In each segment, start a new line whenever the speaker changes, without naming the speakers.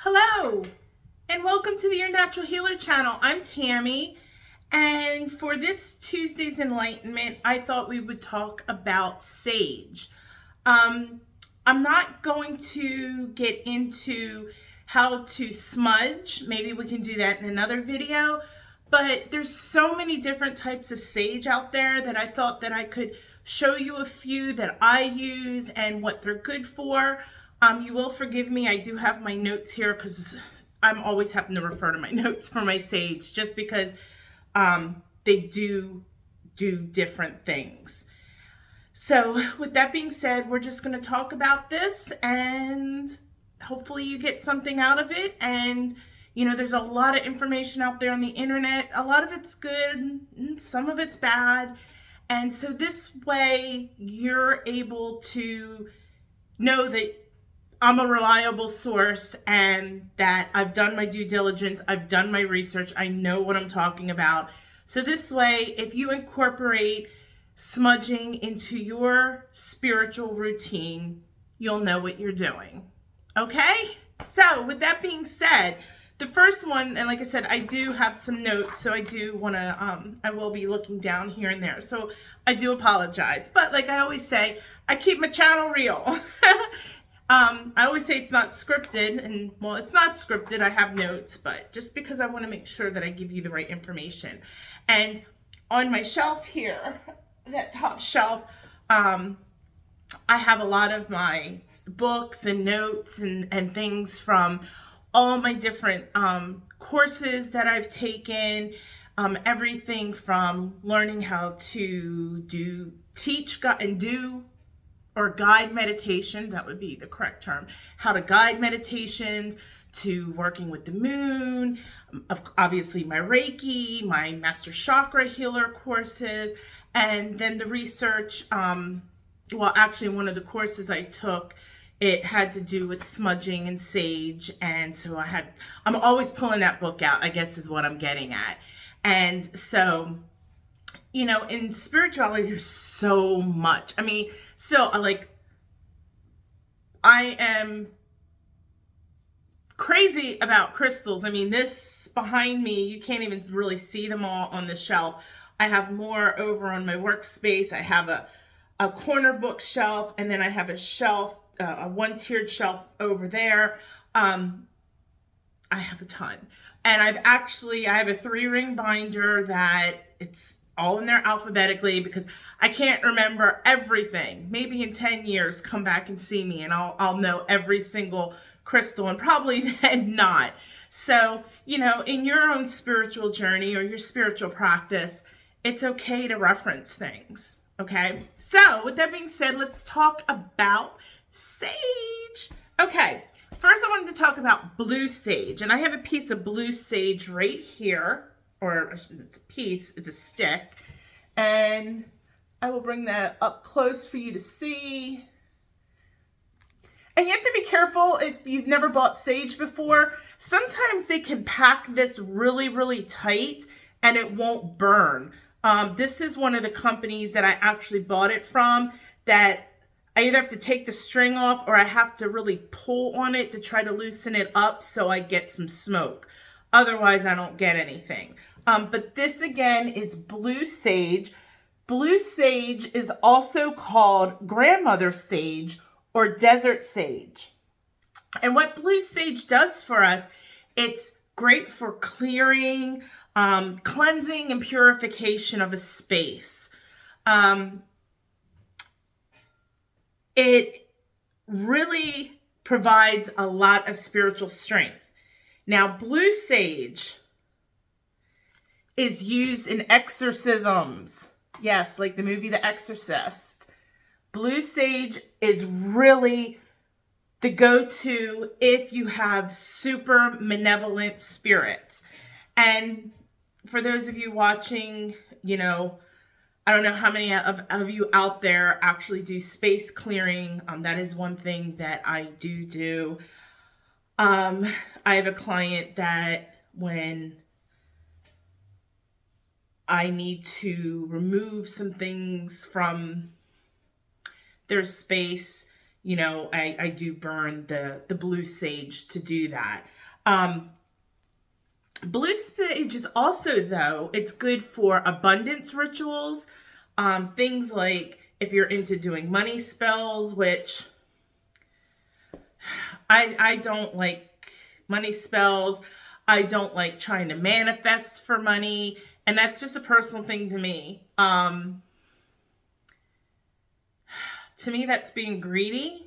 Hello, and welcome to the Your Natural Healer channel. I'm Tammy, and for this Tuesday's Enlightenment, I thought we would talk about sage. I'm not going to get into how to smudge. Maybe we can do that in another video, but there's so many different types of sage out there that I thought that I could show you a few that I use and what they're good for. You will forgive me, I do have my notes here because I'm always having to refer to my notes for my sage just because they do different things. So with that being said, we're just going to talk about this and hopefully you get something out of it. And you know, there's a lot of information out there on the internet. A lot of it's good, some of it's bad. And so this way you're able to know that I'm a reliable source and that I've done my due diligence, I've done my research, I know what I'm talking about. So this way, if you incorporate smudging into your spiritual routine, you'll know what you're doing. Okay? So with that being said, the first one, and like I said, I do have some notes, so I do want to, I will be looking down here and there. So I do apologize. But like I always say, I keep my channel real. I always say it's not scripted, and well, it's not scripted. I have notes, but just because I want to make sure that I give you the right information. And on my shelf here, that top shelf, I have a lot of my books and notes and things from all my different courses that I've taken, everything from learning how to teach and do or guide meditations, that would be the correct term, how to guide meditations, to working with the moon, obviously my Reiki, my Master Chakra Healer courses, and then the research, well, actually one of the courses I took, it had to do with smudging and sage, and so I'm always pulling that book out, I guess is what I'm getting at. And so, you know, in spirituality, there's so much. I mean, still, I am crazy about crystals. I mean, this behind me, you can't even really see them all on the shelf. I have more over on my workspace. I have a corner bookshelf, and then I have a shelf, a one-tiered shelf over there. I have a ton. And I have a 3-ring binder that it's all in there alphabetically because I can't remember everything. Maybe in 10 years, come back and see me and I'll know every single crystal, and probably then not. So, you know, in your own spiritual journey or your spiritual practice, it's okay to reference things. Okay. So with that being said, let's talk about sage. Okay. First, I wanted to talk about blue sage, and I have a piece of blue sage right here, or it's a piece, it's a stick, and I will bring that up close for you to see. And you have to be careful if you've never bought sage before. Sometimes they can pack this really, really tight and it won't burn. This is one of the companies that I actually bought it from that I either have to take the string off or I have to really pull on it to try to loosen it up so I get some smoke. Otherwise, I don't get anything. But this again is blue sage. Blue sage is also called grandmother sage or desert sage. And what blue sage does for us, it's great for clearing, cleansing and purification of a space. It really provides a lot of spiritual strength. Now, blue sage is used in exorcisms. Yes, like the movie The Exorcist. Blue sage is really the go-to if you have super malevolent spirits. And for those of you watching, you know, I don't know how many of you out there actually do space clearing. That is one thing that I do. I have a client that when I need to remove some things from their space, I do burn the blue sage to do that. Blue sage is also, though, it's good for abundance rituals. Things like if you're into doing money spells, which I don't like money spells. I don't like trying to manifest for money. And that's just a personal thing to me. To me, that's being greedy.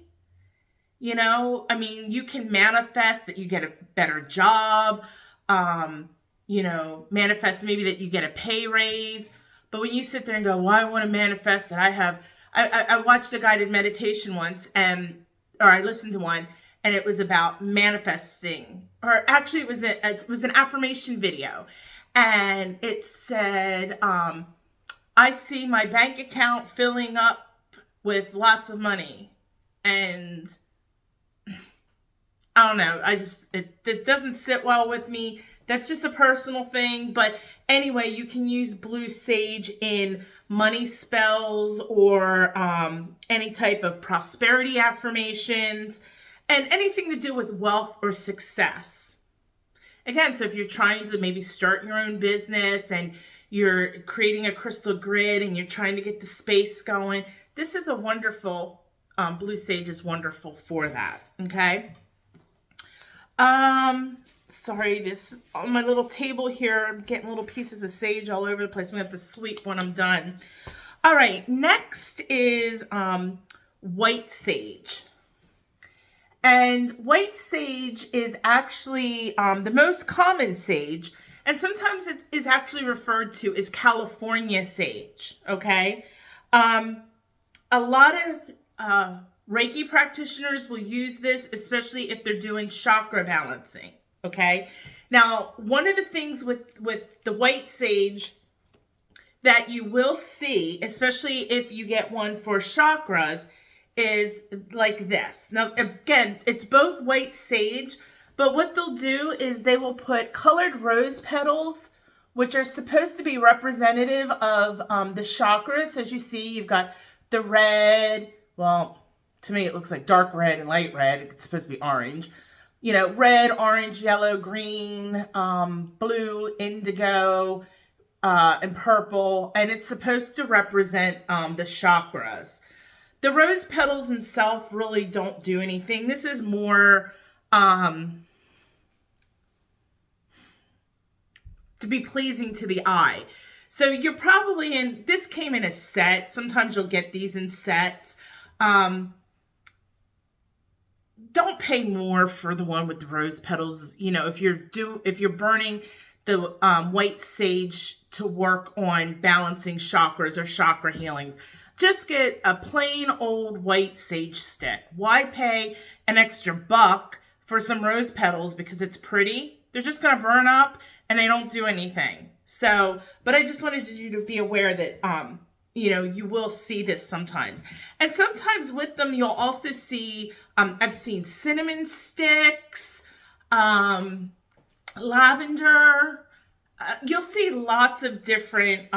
I mean, you can manifest that you get a better job, manifest maybe that you get a pay raise. But when you sit there and go, well, I want to manifest that I watched a guided meditation once, or I listened to one, and it was about manifesting, or actually it was an affirmation video. And it said, I see my bank account filling up with lots of money. And I don't know. It doesn't sit well with me. That's just a personal thing. But anyway, you can use blue sage in money spells or any type of prosperity affirmations and anything to do with wealth or success. Again, so if you're trying to maybe start your own business and you're creating a crystal grid and you're trying to get the space going, this is a wonderful, blue sage is wonderful for that. Okay. Sorry, this on my little table here, I'm getting little pieces of sage all over the place. I'm gonna have to sweep when I'm done. All right, next is white sage. And white sage is actually the most common sage, and sometimes it is actually referred to as California sage, okay? A lot of Reiki practitioners will use this, especially if they're doing chakra balancing, okay? Now, one of the things with the white sage that you will see, especially if you get one for chakras, is like this. Now, again, it's both white sage, but what they'll do is they will put colored rose petals, which are supposed to be representative of the chakras. As you see, you've got the red, well, to me, it looks like dark red and light red. It's supposed to be orange. Red, orange, yellow, green, blue, indigo, and purple. And it's supposed to represent the chakras. The rose petals themselves really don't do anything. This is more to be pleasing to the eye. So you're probably this came in a set. Sometimes you'll get these in sets. Don't pay more for the one with the rose petals. If you're burning the white sage to work on balancing chakras or chakra healings, just get a plain old white sage stick. Why pay an extra $1 for some rose petals because it's pretty? They're just going to burn up and they don't do anything. So, but I just wanted you to be aware that, you will see this sometimes. And sometimes with them, you'll also see, I've seen cinnamon sticks, lavender. You'll see lots of different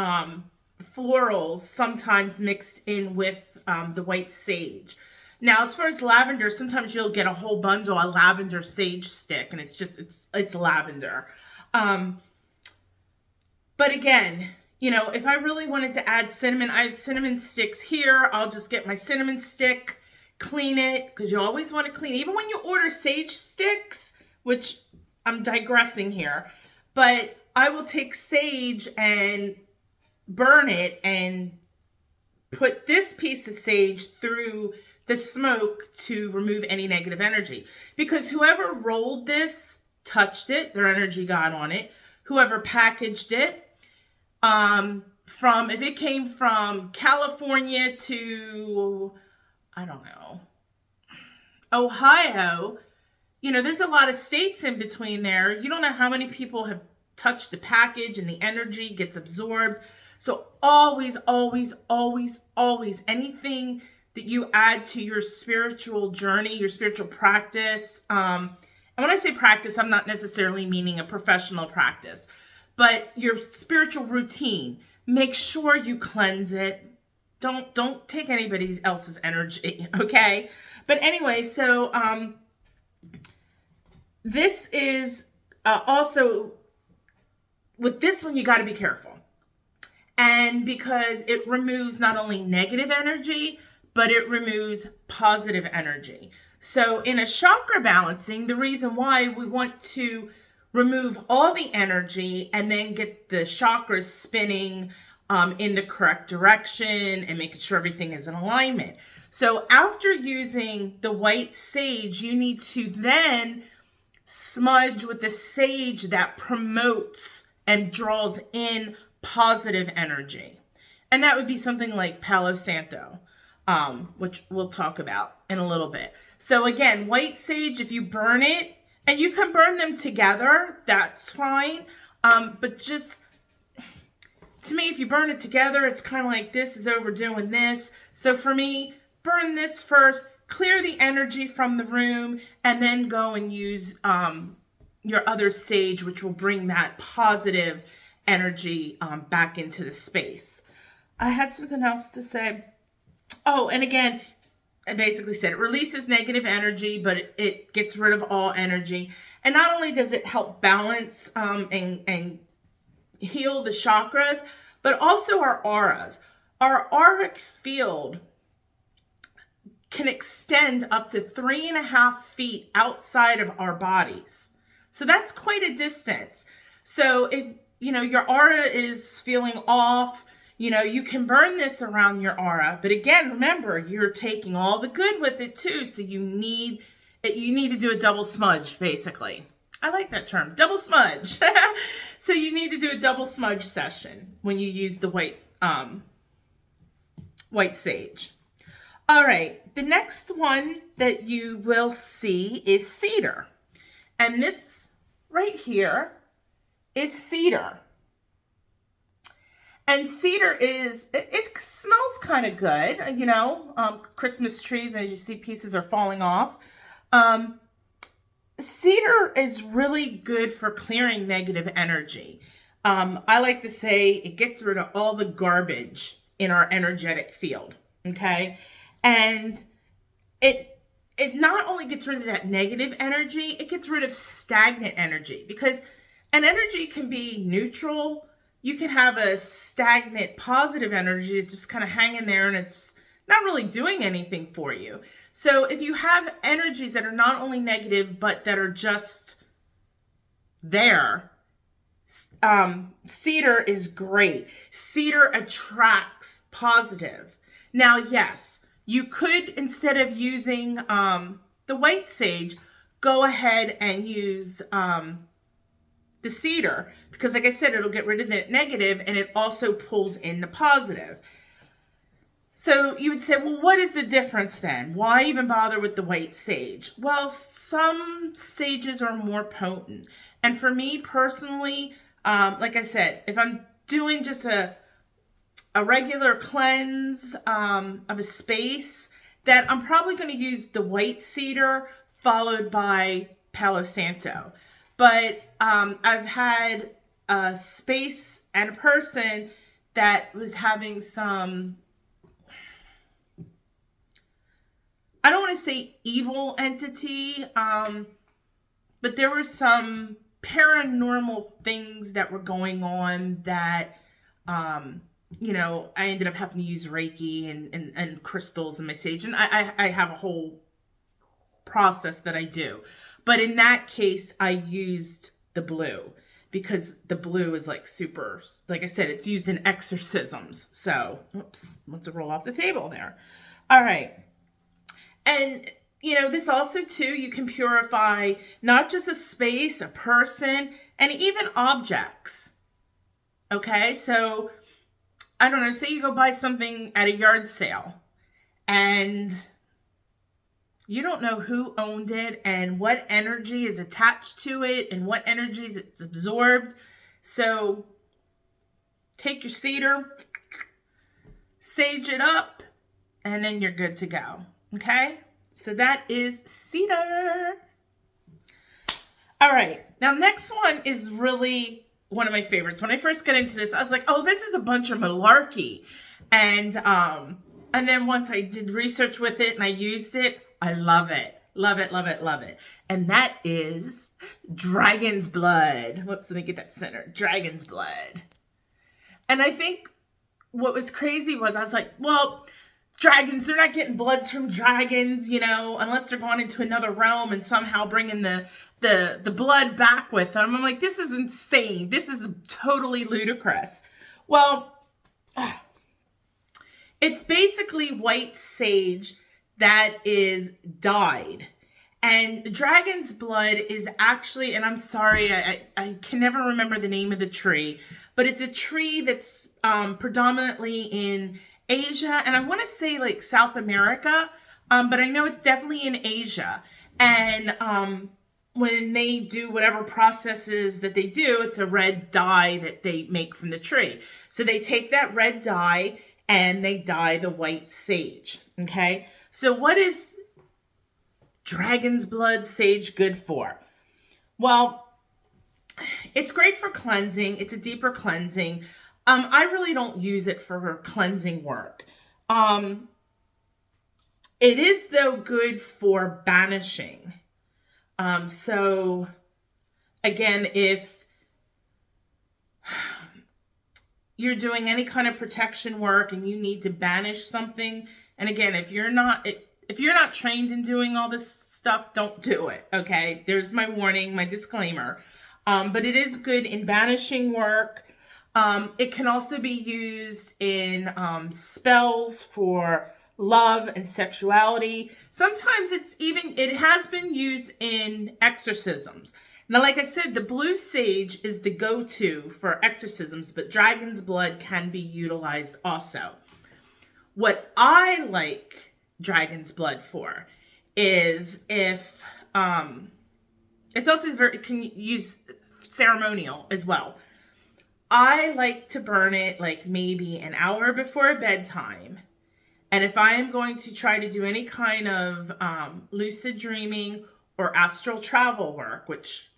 florals sometimes mixed in with the white sage. Now, as far as lavender, sometimes you'll get a whole bundle of lavender sage stick, and it's lavender. But again, if I really wanted to add cinnamon, I have cinnamon sticks here. I'll just get my cinnamon stick, clean it, because you always want to clean it. Even when you order sage sticks, which I'm digressing here, but I will take sage and burn it and put this piece of sage through the smoke to remove any negative energy. Because whoever rolled this, touched it, their energy got on it. Whoever packaged it, if it came from California to, I don't know, Ohio, there's a lot of states in between there. You don't know how many people have touched the package and the energy gets absorbed. So always, always, always, always, anything that you add to your spiritual journey, your spiritual practice. And when I say practice, I'm not necessarily meaning a professional practice, but your spiritual routine, make sure you cleanse it. Don't take anybody else's energy, okay? But anyway, so this is also, with this one, you got to be careful. And because it removes not only negative energy, but it removes positive energy. So in a chakra balancing, the reason why we want to remove all the energy and then get the chakras spinning in the correct direction and making sure everything is in alignment. So after using the white sage, you need to then smudge with the sage that promotes and draws in positive energy. And that would be something like Palo Santo, which we'll talk about in a little bit. So again, white sage, if you burn it, and you can burn them together, that's fine. But just, to me, if you burn it together, it's kind of like this is overdoing this. So for me, burn this first, clear the energy from the room, and then go and use your other sage, which will bring that positive energy back into the space. I had something else to say. Oh, and again, I basically said it releases negative energy, but it gets rid of all energy. And not only does it help balance and heal the chakras, but also our auras. Our auric field can extend up to 3.5 feet outside of our bodies. So that's quite a distance. So if your aura is feeling off, you can burn this around your aura. But again, remember, you're taking all the good with it too. So you need to do a double smudge, basically. I like that term, double smudge. So you need to do a double smudge session when you use the white sage. All right, the next one that you will see is cedar. And this right here is cedar. And cedar it smells kind of good, Christmas trees, as you see, pieces are falling off. Cedar is really good for clearing negative energy. I like to say it gets rid of all the garbage in our energetic field, okay? And it not only gets rid of that negative energy, it gets rid of stagnant energy, because an energy can be neutral. You can have a stagnant positive energy. It's just kind of hanging there and it's not really doing anything for you. So if you have energies that are not only negative, but that are just there, cedar is great. Cedar attracts positive. Now, yes, you could, instead of using the white sage, go ahead and use the cedar, because like I said, it'll get rid of the negative and it also pulls in the positive. So you would say, well, what is the difference then? Why even bother with the white sage? Well, some sages are more potent. And for me personally, like I said, if I'm doing just a regular cleanse of a space, that I'm probably going to use the white cedar followed by Palo Santo. But I've had a space and a person that was having some, I don't want to say evil entity, but there were some paranormal things that were going on that, I ended up having to use Reiki and crystals in my sage. And I have a whole process that I do. But in that case, I used the blue, because the blue is like super, like I said, it's used in exorcisms. So, oops, let's roll off the table there. All right. And, this also too, you can purify not just a space, a person, and even objects. Okay. So I don't know, say you go buy something at a yard sale and you don't know who owned it and what energy is attached to it and what energies it's absorbed. So take your cedar, sage it up, and then you're good to go. Okay? So that is cedar. All right. Now, next one is really one of my favorites. When I first got into this, I was like, oh, this is a bunch of malarkey. And then once I did research with it and I used it, I love it. Love it, love it, love it. And that is dragon's blood. Whoops, let me get that centered. Dragon's blood. And I think what was crazy was I was like, well, dragons, they're not getting bloods from dragons, you know, unless they're going into another realm and somehow bringing the blood back with them. I'm like, this is insane. This is totally ludicrous. Well, it's basically white sage that is dyed. And dragon's blood is actually, and I'm sorry, I can never remember the name of the tree, but it's a tree that's predominantly in Asia, and I want to say like South America, but I know it's definitely in Asia. And when they do whatever processes that they do, it's a red dye that they make from the tree. So they take that red dye and they dye the white sage. Okay, so what is dragon's blood sage good for? Well, it's great for cleansing. It's a deeper cleansing. I really don't use it for cleansing work. It is, though, good for banishing. So, again, if you're doing any kind of protection work and you need to banish something, and again, if you're not trained in doing all this stuff, don't do it, okay? There's my warning, my disclaimer. But it is good in banishing work. It can also be used in spells for love and sexuality. Sometimes it has been used in exorcisms. Now, like I said, the blue sage is the go-to for exorcisms, but dragon's blood can be utilized also. What I like dragon's blood for is if it's also it can use ceremonial as well. I like to burn it like maybe an hour before bedtime. And if I am going to try to do any kind of lucid dreaming or astral travel work, which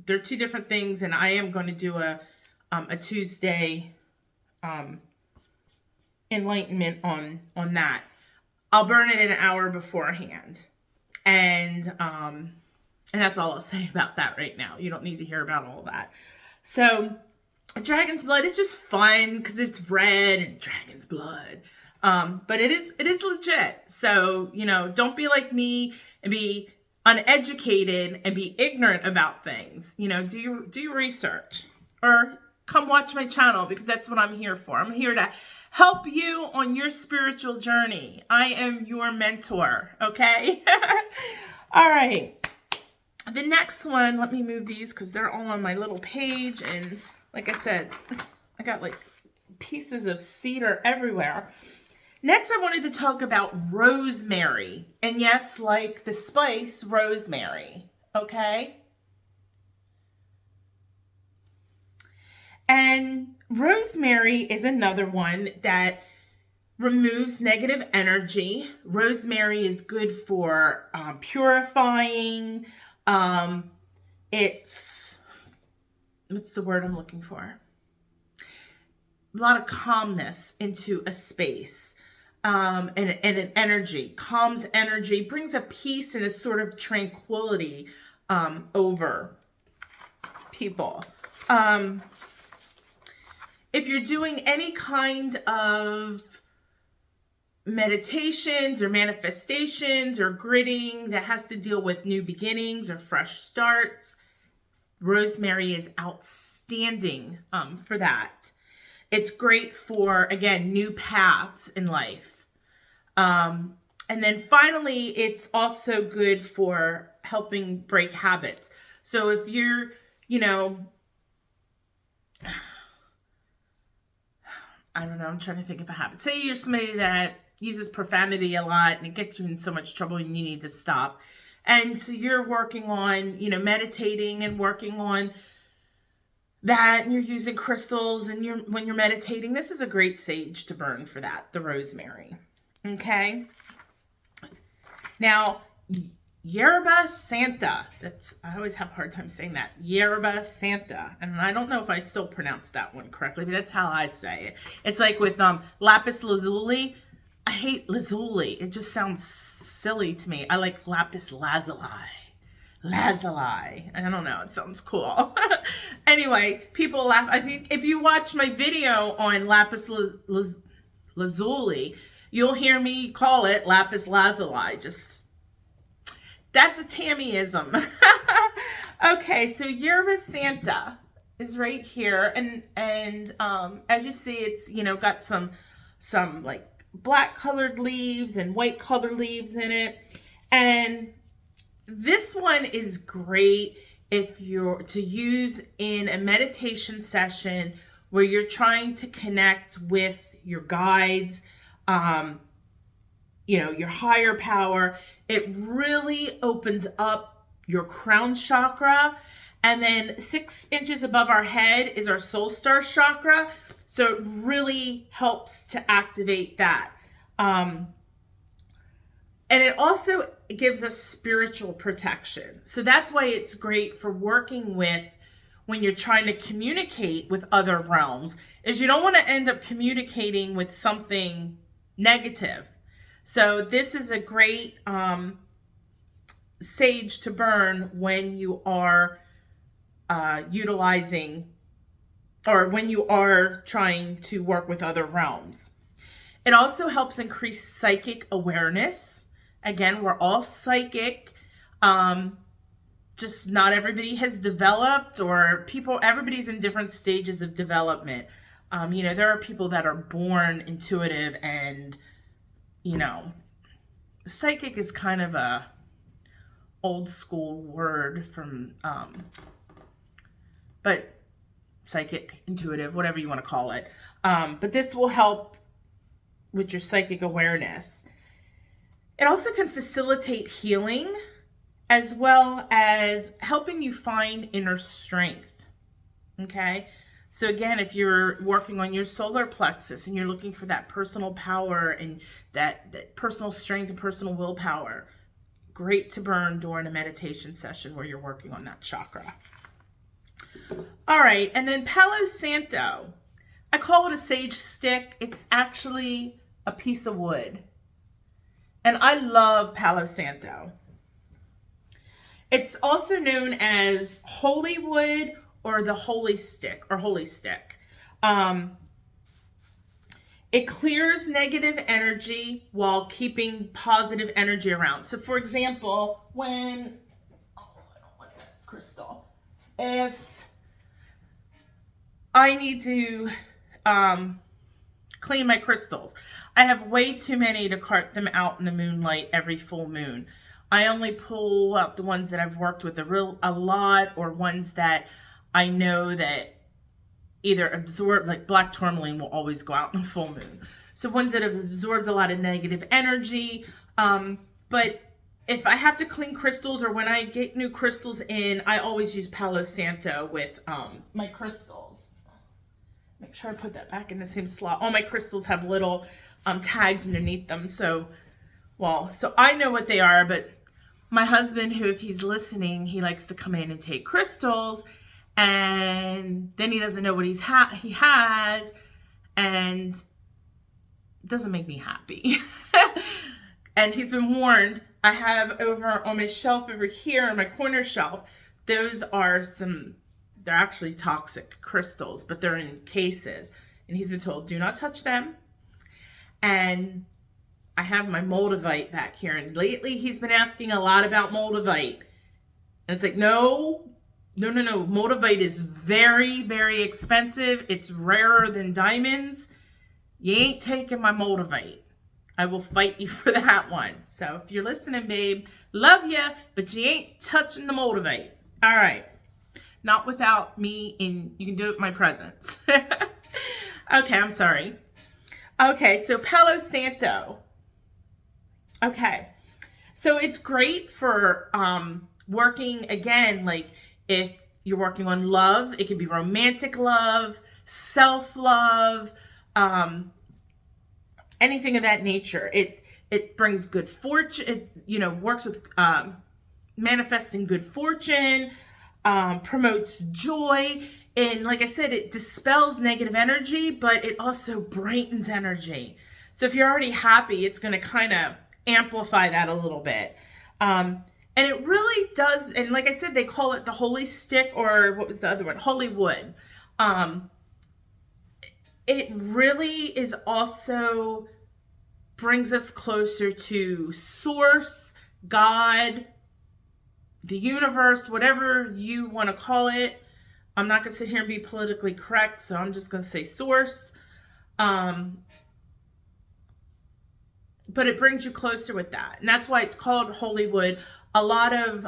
they're two different things, and I am going to do a Tuesday enlightenment on that. I'll burn it an hour beforehand. And that's all I'll say about that right now. You don't need to hear about all that. So dragon's blood is just fun because it's red and dragon's blood. But it is legit. So, you know, don't be like me and be uneducated and be ignorant about things. You know, do your research, or come watch my channel, because that's what I'm here for. I'm here to help you on your spiritual journey. I am your mentor, okay? All right. The next one, let me move these because they're all on my little page. And like I said, I got like pieces of cedar everywhere. Next, I wanted to talk about rosemary. And yes, like the spice, rosemary, okay? And rosemary is another one that removes negative energy. Rosemary is good for purifying. It's, what's the word I'm looking for? A lot of calmness into a space. And an energy, calms energy, brings a peace and a sort of tranquility over people. If you're doing any kind of meditations or manifestations or gritting that has to deal with new beginnings or fresh starts, rosemary is outstanding for that. It's great for, again, new paths in life. And then finally, it's also good for helping break habits. So if you're, you know, I don't know, I'm trying to think of a habit. Say you're somebody that uses profanity a lot and it gets you in so much trouble and you need to stop. And so you're working on, you know, meditating and working on that, and you're using crystals, and when you're meditating, this is a great sage to burn for that, the rosemary. Okay. Now, Yerba Santa. I always have a hard time saying that. Yerba Santa. And I don't know if I still pronounce that one correctly, but that's how I say it. It's like with lapis lazuli. I hate lazuli. It just sounds silly to me. I like lapis lazuli. Lazuli. I don't know. It sounds cool. Anyway, people laugh. I think if you watch my video on lapis lazuli, you'll hear me call it lapis lazuli. That's a Tammyism. Okay, so Yerba Santa is right here, and as you see, it's got some like black colored leaves and white colored leaves in it, and this one is great if you're to use in a meditation session where you're trying to connect with your guides, your higher power. It really opens up your crown chakra. And then 6 inches above our head is our soul star chakra. So it really helps to activate that. And it also gives us spiritual protection. So that's why it's great for working with when you're trying to communicate with other realms, is you don't want to end up communicating with something negative. So this is a great sage to burn when you are utilizing, or when you are trying to work with other realms. It also helps increase psychic awareness. Again, we're all psychic. Just not everybody has developed, or everybody's in different stages of development. There are people that are born intuitive, and psychic is kind of a old school word from, but psychic, intuitive, whatever you want to call it. But this will help with your psychic awareness. It also can facilitate healing, as well as helping you find inner strength. Okay? So again, if you're working on your solar plexus and you're looking for that personal power and that personal strength and personal willpower, great to burn during a meditation session where you're working on that chakra. All right, and then Palo Santo. I call it a sage stick. It's actually a piece of wood. And I love Palo Santo. It's also known as holy wood, or the holy stick, or holy stick. It clears negative energy while keeping positive energy around. So for example, I don't want that crystal. If I need to clean my crystals, I have way too many to cart them out in the moonlight every full moon. I only pull out the ones that I've worked with a lot, or ones that I know that either absorb, like black tourmaline will always go out in a full moon. So ones that have absorbed a lot of negative energy. But if I have to clean crystals, or when I get new crystals in, I always use Palo Santo with my crystals. Make sure I put that back in the same slot. All my crystals have little tags underneath them. So I know what they are, but my husband, who, if he's listening, he likes to come in and take crystals, and then he doesn't know what he has, and it doesn't make me happy. And he's been warned. I have over on my shelf over here, on my corner shelf, those are they're actually toxic crystals, but they're in cases. And he's been told, do not touch them. And I have my moldavite back here. And lately he's been asking a lot about moldavite. And it's like, no. Moldavite is very, very expensive. It's rarer than diamonds. You ain't taking my moldavite. I will fight you for that one. So if you're listening, babe, love ya, but you ain't touching the moldavite. All right. Not without me, and you can do it in my presence. Okay, I'm sorry. Okay, so Palo Santo. Okay, so it's great for working, again, like if you're working on love, it can be romantic love, self-love, anything of that nature. It brings good fortune. It works with manifesting good fortune, promotes joy. And like I said, it dispels negative energy, but it also brightens energy. So if you're already happy, it's going to kind of amplify that a little bit. And it really does. And like I said, they call it the holy stick, or what was the other one? Holy wood. It really is also brings us closer to source, God, the universe, whatever you want to call it. I'm not going to sit here and be politically correct, so I'm just going to say source. But it brings you closer with that. And that's why it's called holy wood. A lot of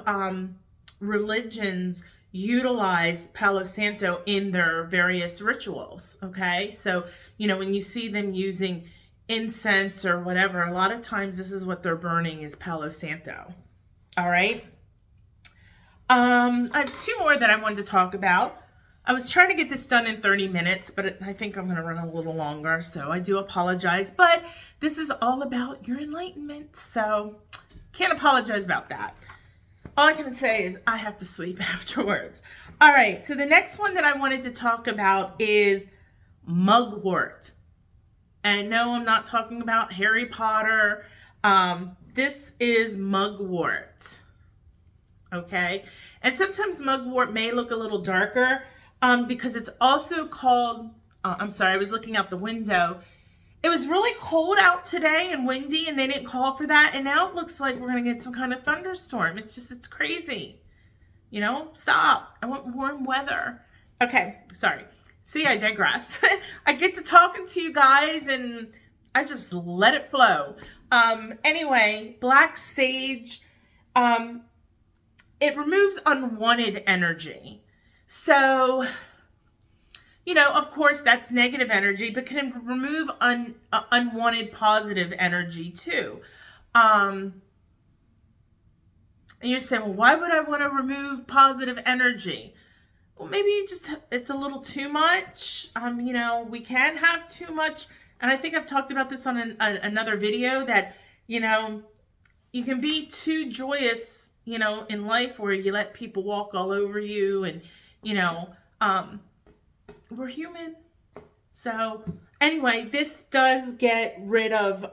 religions utilize Palo Santo in their various rituals, okay? So, you know, when you see them using incense or whatever, a lot of times this is what they're burning is Palo Santo, all right? I have two more that I wanted to talk about. I was trying to get this done in 30 minutes, but I think I'm going to run a little longer, so I do apologize. But this is all about your enlightenment, so can't apologize about that. All I can say is I have to sleep afterwards. All right, so the next one that I wanted to talk about is mugwort. And no, I'm not talking about Harry Potter. This is mugwort. Okay, and sometimes mugwort may look a little darker because it's also called, I'm sorry, I was looking out the window. It was really cold out today and windy, and they didn't call for that, and now it looks like we're going to get some kind of thunderstorm. It's crazy. You know, stop. I want warm weather. Okay, sorry. See, I digress. I get to talking to you guys, and I just let it flow. Anyway, black sage, it removes unwanted energy. So, you know, of course, that's negative energy, but can remove unwanted positive energy too. And you're saying, well, why would I want to remove positive energy? Well, maybe it's a little too much. You know, we can have too much. And I think I've talked about this on another video that, you know, you can be too joyous, you know, in life where you let people walk all over you and, you know, we're human. So anyway, this does get rid of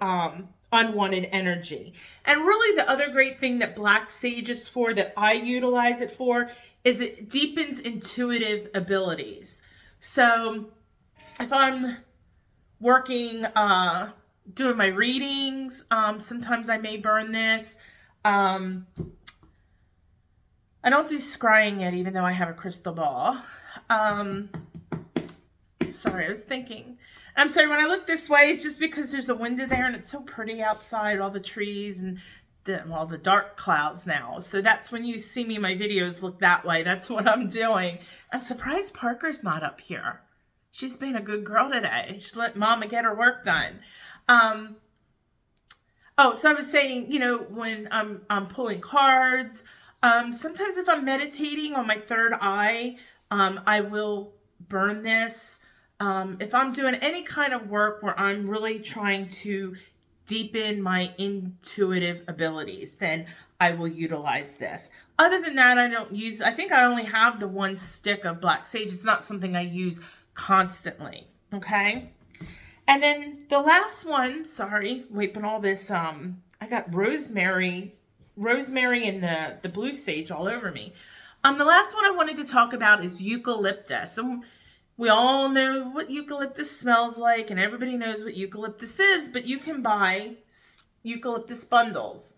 unwanted energy. And really the other great thing that black sage is for, that I utilize it for, is it deepens intuitive abilities. So if I'm working, doing my readings, sometimes I may burn this. I don't do scrying yet, even though I have a crystal ball. Sorry, I was thinking. I'm sorry, when I look this way, it's just because there's a window there and it's so pretty outside, all the trees and the dark clouds now. So that's when you see me, my videos look that way. That's what I'm doing. I'm surprised Parker's not up here. She's being a good girl today. She let Mama get her work done. Oh, so I was saying, you know, when I'm pulling cards, sometimes if I'm meditating on my third eye, I will burn this. If I'm doing any kind of work where I'm really trying to deepen my intuitive abilities, then I will utilize this. Other than that, I think I only have the one stick of black sage. It's not something I use constantly, okay? And then the last one, sorry, wiping all this, I got rosemary and the blue sage all over me. The last one I wanted to talk about is eucalyptus. And we all know what eucalyptus smells like, and everybody knows what eucalyptus is, but you can buy eucalyptus bundles.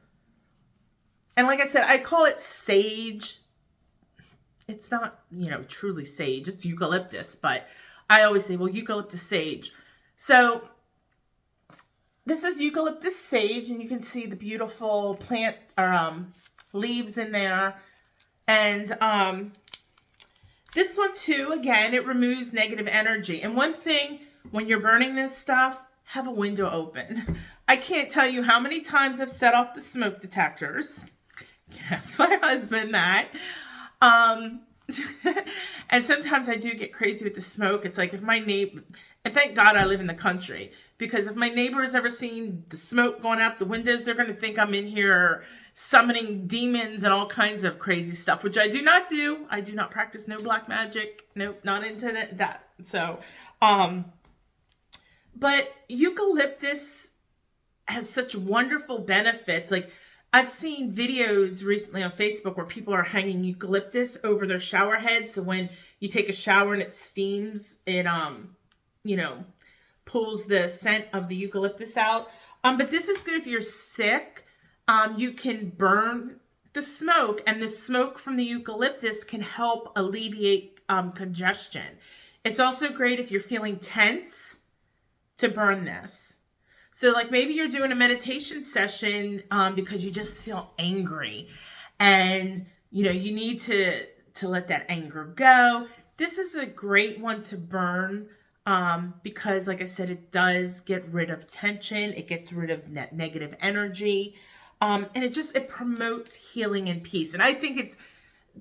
And like I said, I call it sage. It's not, you know, truly sage. It's eucalyptus, but I always say, well, eucalyptus sage. So this is eucalyptus sage, and you can see the beautiful plant or leaves in there. And this one too, again, it removes negative energy. And one thing, when you're burning this stuff, have a window open. I can't tell you how many times I've set off the smoke detectors. Ask my husband that. And sometimes I do get crazy with the smoke. It's like if my neighbor, and thank God I live in the country, because if my neighbor has ever seen the smoke going out the windows, they're going to think I'm in here, summoning demons and all kinds of crazy stuff, which I do not do. I do not practice no black magic. Nope, not into that. So, but eucalyptus has such wonderful benefits. Like, I've seen videos recently on Facebook where people are hanging eucalyptus over their shower head. So when you take a shower and it steams, it, you know, pulls the scent of the eucalyptus out. But this is good if you're sick. You can burn the smoke, and the smoke from the eucalyptus can help alleviate congestion. It's also great if you're feeling tense to burn this. So like maybe you're doing a meditation session because you just feel angry, and you know you need to let that anger go. This is a great one to burn because, like I said, it does get rid of tension. It gets rid of negative energy, and it promotes healing and peace. And I think it's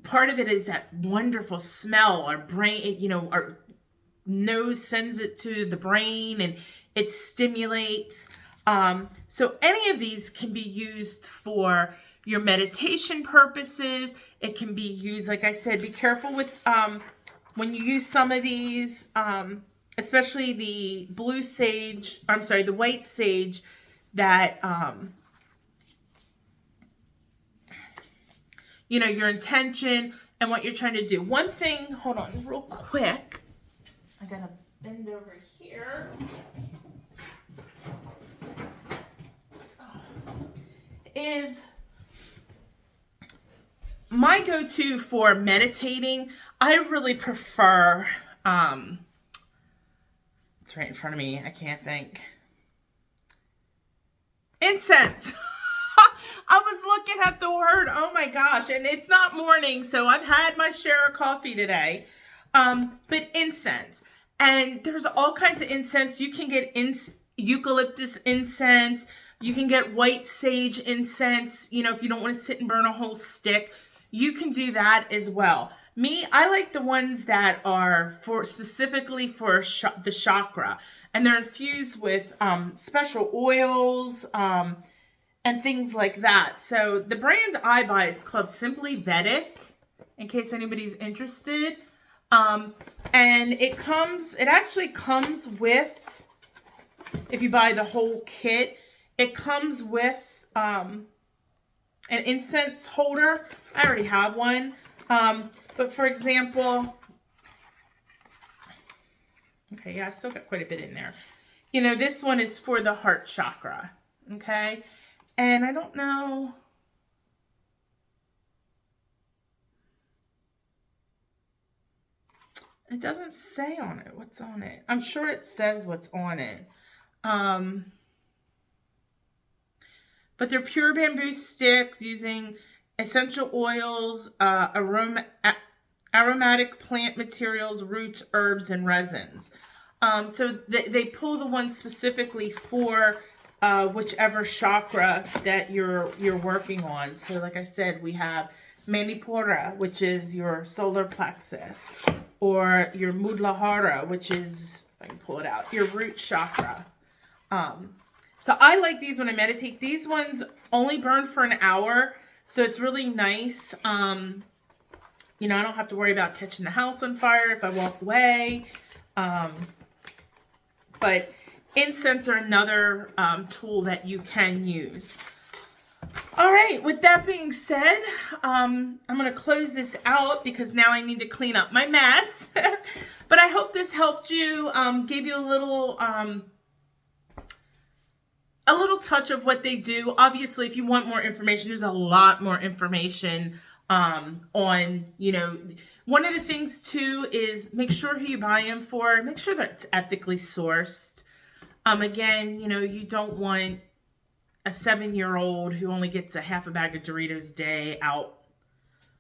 part of it is that wonderful smell. Our brain, you know, our nose sends it to the brain, and it stimulates. So any of these can be used for your meditation purposes. It can be used, like I said, be careful with when you use some of these, especially the the white sage that, you know, your intention and what you're trying to do. One thing, hold on real quick. I gotta bend over here. Is my go-to for meditating. I really prefer, it's right in front of me, I can't think. Incense. I was looking at the word, oh my gosh, and it's not morning, so I've had my share of coffee today. But incense. And there's all kinds of incense. You can get eucalyptus incense. You can get white sage incense. You know, if you don't want to sit and burn a whole stick, you can do that as well. Me, I like the ones that are specifically for the chakra, and they're infused with special oils and things like that. So the brand I buy, it's called Simply Vedic, in case anybody's interested. And it actually comes with, if you buy the whole kit, it comes with an incense holder. I already have one. But for example, okay, yeah, I still got quite a bit in there. You know, this one is for the heart chakra, okay? And I don't know. It doesn't say on it what's on it. I'm sure it says what's on it. But they're pure bamboo sticks using essential oils, aromatic plant materials, roots, herbs, and resins. So they pull the ones specifically for whichever chakra that you're working on. So like I said, we have Manipura, which is your solar plexus, or your Muladhara, which is, if I can pull it out, your root chakra. So I like these when I meditate. These ones only burn for an hour, so it's really nice. You know, I don't have to worry about catching the house on fire if I walk away. But incense are another tool that you can use. All right, with that being said, I'm going to close this out because now I need to clean up my mess. But I hope this helped you, gave you a little touch of what they do. Obviously, if you want more information, there's a lot more information on, you know, one of the things too is make sure who you buy them for. Make sure that it's ethically sourced. Again, you know, you don't want a 7-year-old who only gets a half a bag of Doritos a day out,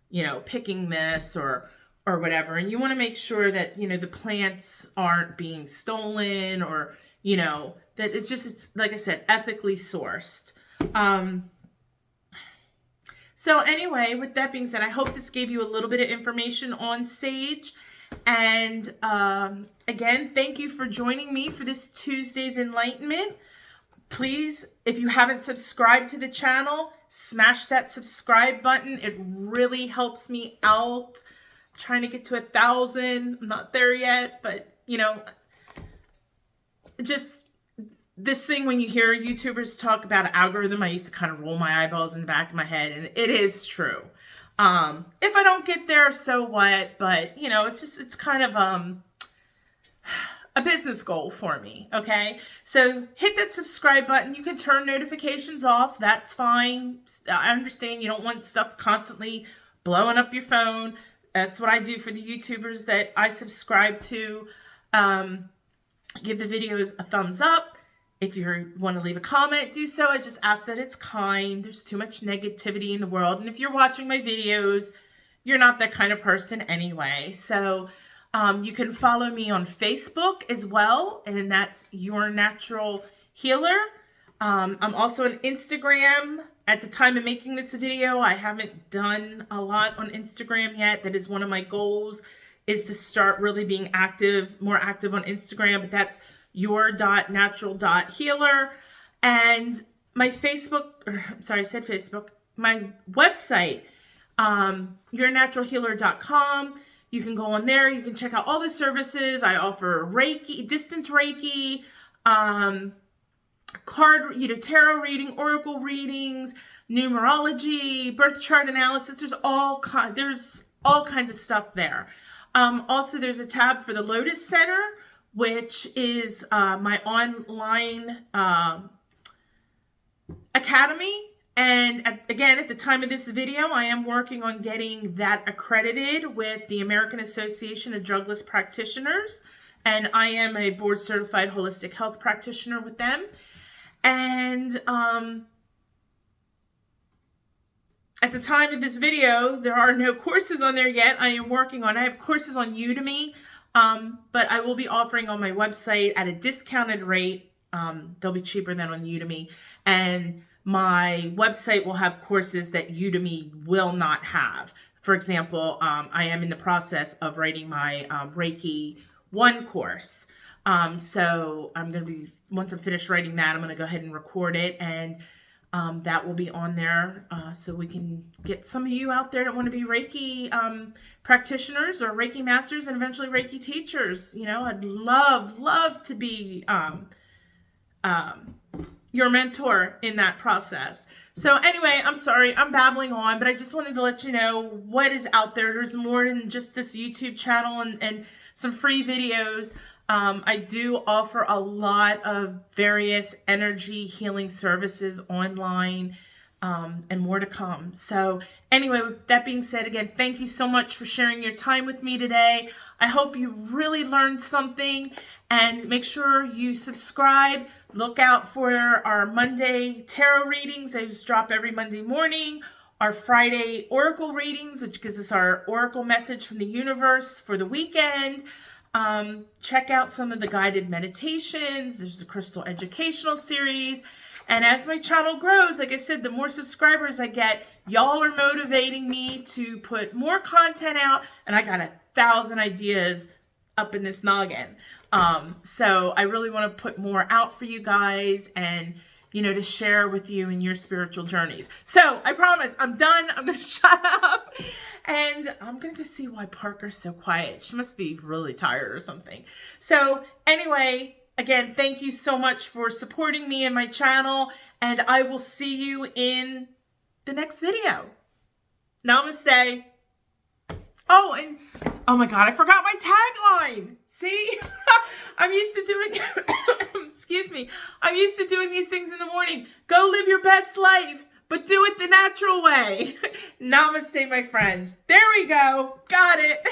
you know, picking this or whatever. And you want to make sure that, you know, the plants aren't being stolen, or, you know, that it's like I said, ethically sourced. So anyway, with that being said, I hope this gave you a little bit of information on sage. And again, thank you for joining me for this Tuesday's Enlightenment. Please, if you haven't subscribed to the channel, smash that subscribe button. It really helps me out. I'm trying to get to 1,000. I'm not there yet, but you know, just this thing when you hear YouTubers talk about an algorithm, I used to kind of roll my eyeballs in the back of my head, and it is true. If I don't get there, so what? But you know, it's kind of a business goal for me. Okay, so hit that subscribe button. You can turn notifications off. That's fine. I understand you don't want stuff constantly blowing up your phone. That's what I do for the YouTubers that I subscribe to. Give the videos a thumbs up. If you want to leave a comment, do so. I just ask that it's kind. There's too much negativity in the world. And if you're watching my videos, you're not that kind of person anyway. So you can follow me on Facebook as well. And that's Your Natural Healer. I'm also on Instagram. At the time of making this video, I haven't done a lot on Instagram yet. That is one of my goals, is to start really being active, more active on Instagram. But that's your.natural.healer. And my Facebook, I said Facebook, my website, yournaturalhealer.com. You can go on there. You can check out all the services. I offer Reiki, distance Reiki, card, tarot reading, oracle readings, numerology, birth chart analysis. There's all kinds of stuff there. Also, there's a tab for the Lotus Center, which is my online academy. And again, at the time of this video, I am working on getting that accredited with the American Association of Drugless Practitioners. And I am a board certified holistic health practitioner with them. And at the time of this video, there are no courses on there yet. I have courses on Udemy, but I will be offering on my website at a discounted rate. They'll be cheaper than on Udemy. And my website will have courses that Udemy will not have. For example, I am in the process of writing my Reiki 1 course. So I'm going to be, once I'm finished writing that, I'm going to go ahead and record it, and that will be on there, so we can get some of you out there that want to be Reiki practitioners or Reiki masters and eventually Reiki teachers. I'd love to be your mentor in that process. So anyway, I'm sorry, I'm babbling on, but I just wanted to let you know what is out there. There's more than just this YouTube channel and some free videos. I do offer a lot of various energy healing services online, and more to come. So anyway, with that being said, again, thank you so much for sharing your time with me today. I hope you really learned something, and make sure you subscribe. Look out for our Monday tarot readings. They just drop every Monday morning. Our Friday oracle readings, which gives us our oracle message from the universe for the weekend. Check out some of the guided meditations. There's a crystal educational series. And as my channel grows, like I said, the more subscribers I get, y'all are motivating me to put more content out. And I got 1,000 ideas up in this noggin. So I really want to put more out for you guys and, to share with you in your spiritual journeys. So I promise I'm done. I'm going to shut up. And I'm going to go see why Parker's so quiet. She must be really tired or something. So anyway, again, thank you so much for supporting me and my channel. And I will see you in the next video. Namaste. Oh, and oh my God, I forgot my tagline. See, I'm used to doing, excuse me. I'm used to doing these things in the morning. Go live your best life, but do it the natural way. Namaste, my friends. There we go. Got it.